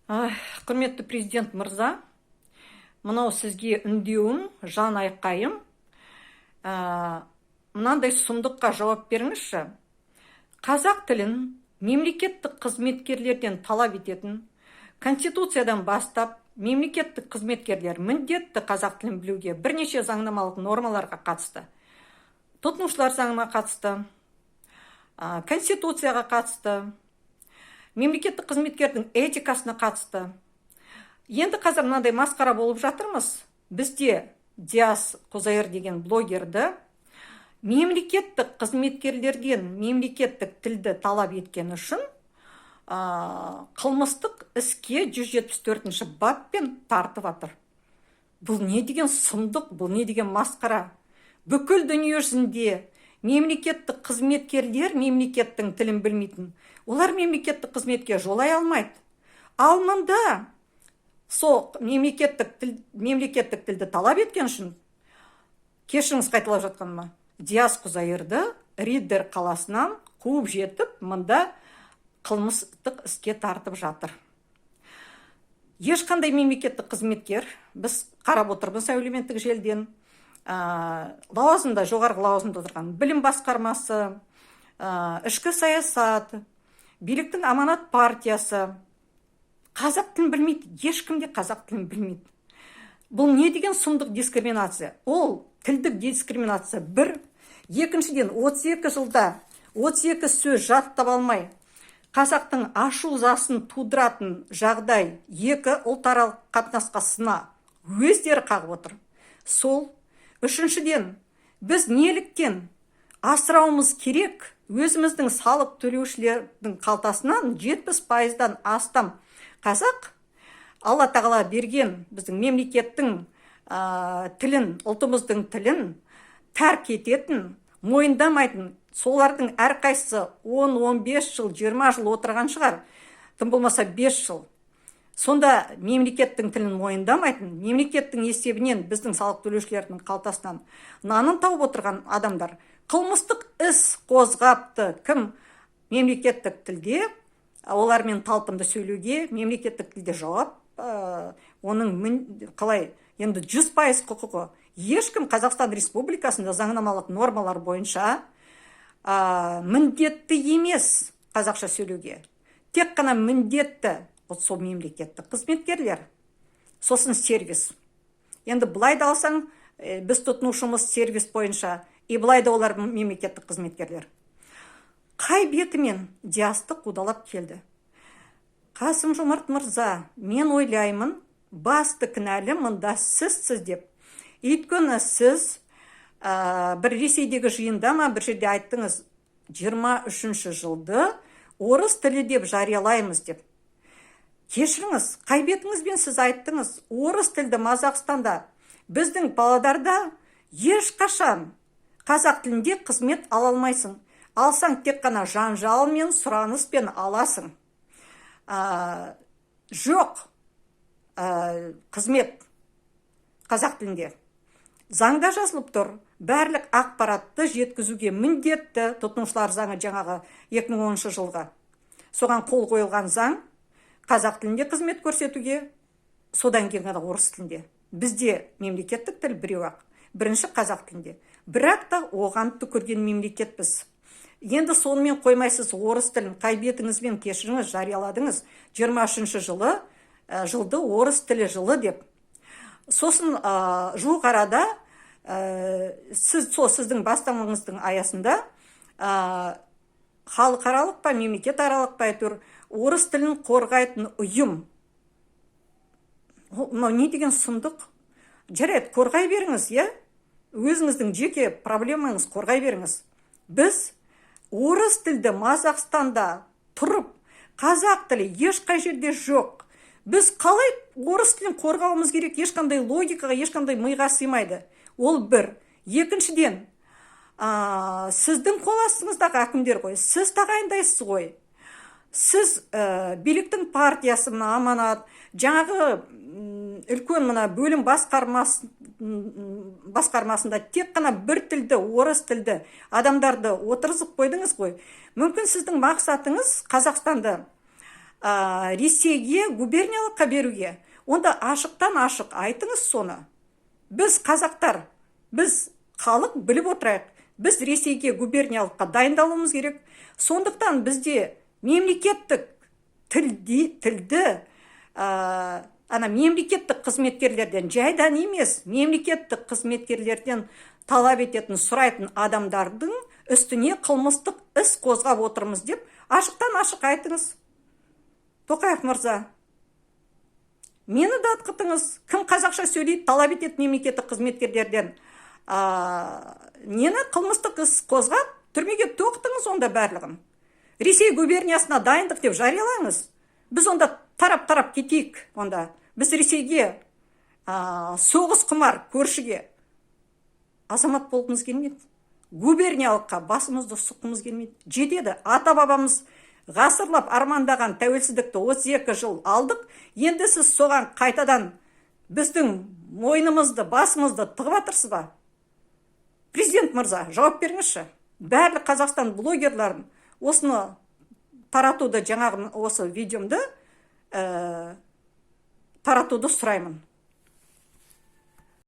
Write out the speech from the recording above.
Ай, құрметті президент мырза, мынау сізге үндеуім, жан айқайым. Мынандай сұмдыққа жауап беріңізші. Қазақ тілін мемлекеттік қызметкерлерден талап ететін, Конституциядан бастап, мемлекеттік қызметкерлер міндетті қазақ тілін білуге бірнеше заңнамалық нормаларға қатысты. Тұтынушылар заңына қатысты, Конституцияға қатысты, мемлекеттік қызметкердің этикасына қатысты. Енді қазір мынандай масқара болып жатырмыз. Бізде Диас Кузайыр деген блогерді мемлекеттік қызметкерлерден мемлекеттік тілді талап еткен үшін қылмыстық іске 174-ші баппен тартып жатыр. Бұл не деген сұмдық, бұл не деген масқара. Бүкіл дүние жүзінде мемлекеттік қызметкерлер мемлекеттің тілін білмейтін. Олар мемлекеттік қызметке жолай алмайды. Ал мында сол мемлекеттік тілді талап еткен үшін, кешіріңіз қайталап жатқаныма, Диас Кузайырды Риддер қаласынан қуып жетіп, мында қылмыстық іске тартып жатыр. Ешқандай мемлекеттік қызметкер, біз қарап отырмыз әлеуметтік желіден, лауазымда, жоғарғы лауазымда отырған білім басқармасы, ішкі саясат, биліктің аманат партиясы қазақ тілін білмейді, ешкім де қазақ тілін білмейді. Бұл не деген сұмдық дискриминация? Ол тілдік дискриминация бір. Екіншіден, 32 жылда 32 сөз жаттап алмай, қазақтың ашу-ызасын тудыратын жағдай екі ұлтаралық қатынасқа сына өздері қағып отыр. Сол. Үшіншіден, біз неліктен асырауымыз керек? Өзіміздің салық төлеушілердің қалтасынан 70%-дан астам қазақ Алла тағала берген біздің мемлекеттің тілін, ұлтымыздың тілін тәрк ететін, мойындамайтын, солардың әрқайсысы 10-15 жыл, 20 жыл отырған шығар, тым болмаса 5 жыл. Сонда мемлекеттің тілін мойындамайтын, мемлекеттің есебінен біздің салық төлеушілердің қалтасынан нанын тауып отырған адамдар қылмыстық іс қозғапты. Кім? Мемлекеттік тілде, олармен талпынды сөйлеуге, мемлекеттік тілде жауап, оның қалай, енді 100% құқығы. Ешкім Қазақстан Республикасында заңнамалық нормалар бойынша міндетті емес қазақша сөйлеуге. Тек қана міндетті сол мемлекеттік қызметкерлер. Сосын сервис. Енді былай да алсаң, біз тұтынушымыз сервис бойынша, и былай да олар мемлекеттік қызметкерлер. Қай бетімен Диасты қудалап келді? Қасым-Жомарт мырза, мен ойлаймын, басты кінәлі мында сізсіз деп. Өйткені сіз бір Ресейдегі жиында ма бір жерде айттыңыз, 23-ші жылды орыс тілі деп жариялаймыз деп. Кешіріңіз, қай бетіңізбен сіз айттыңыз? Орыс тілді Мазақстанда, біздің Павлодарда ешқашан қазақ тілінде қызмет ала алмайсың. Алсаң тек қана жанжалмен, сұраныспен аласың. Жоқ қызмет қазақ тілінде. Заңда жазылып тұр, бәрлік ақпаратты жеткізуге міндетті, тұтынушылар заңы жаңағы 2010 жылға. Соған қол қойылған заң қазақ тілінде қызмет көрсетуге, содан кейін ғана орыс тілінде. Бізде мемлекеттік тіл біреу-ақ, бірінші қазақ тілінде. Бірақ та оған түкірген мемлекетпіз. Енді сонымен қоймайсыз орыс тілін, қай бетіңізбен кешіріңіз жарияладыңыз 23-ші жылды орыс тілі жылы деп. Сосын жуық арада сіздің бастамаңыздың аясында халықаралық па, мемлекет аралық па әйтеуір орыс тілін қорғайтын ұйым. Не деген сұмдық? Жарайды, қорғай беріңіз, е? Өзіңіздің жеке проблемаңыз қорғай беріңіз. Біз орыс тілді Мазақстанда тұрып, қазақ тілі ешқай жерде жоқ. Біз қалай орыс тілін қорғауымыз керек? Ешқандай логикаға, ешқандай миға сыймайды. Ол бір. Екіншіден, сіздің қол астыңыздағы әкімдер ғой, сіз тағайындайсыз ғой. Сіз биліктің партиясы мына аманат, жаңағы үлкен мына бөлім басқармасында тек қана бір тілді, орыс тілді адамдарды отырғызып қойдыңыз ғой. Мүмкін сіздің мақсатыңыз Қазақстанды Ресейге губерниялыққа беруге? Онда ашықтан ашық айтыңыз соны. Біз қазақтар, біз халық біліп отырайық. Біз Ресейге губерниялыққа дайындалуымыз керек. Сондықтан бізде мемлекеттік тілді мемлекеттік қызметкерлерден, жайдан емес, мемлекеттік қызметкерлерден талап ететін, сұрайтын адамдардың үстіне қылмыстық іс қозғап отырмыз деп ашықтан ашық айтыңыз. Тоқаев мырза, мені да атқытыңыз. Кім қазақша сөйлейді, талап ететін мемлекеттік қызметкерлерден нені қылмыстық іс қозғап, түрмеге тоқтыңыз онда барлығын. Ресей губерниясына дайындық деп жариялаңыз. Біз онда тарап кетейік. Онда біз Ресейге соғыс құмар көршіге азамат болғымыз келмейді. Губерниялыққа басымызды сұққымыз келмейді. Жетеді. Ата-бабамыз ғасырлап армандаған тәуелсіздікті 32 жыл алдық. Енді сіз соған қайтадан біздің мойнымызды, басымызды тығып жатырсыз ба? Президент мырза, жауап беріңізші. Барлық Қазақстан блогерларын осыны таратуды, жаңағы осы видеомды таратуды сұраймын.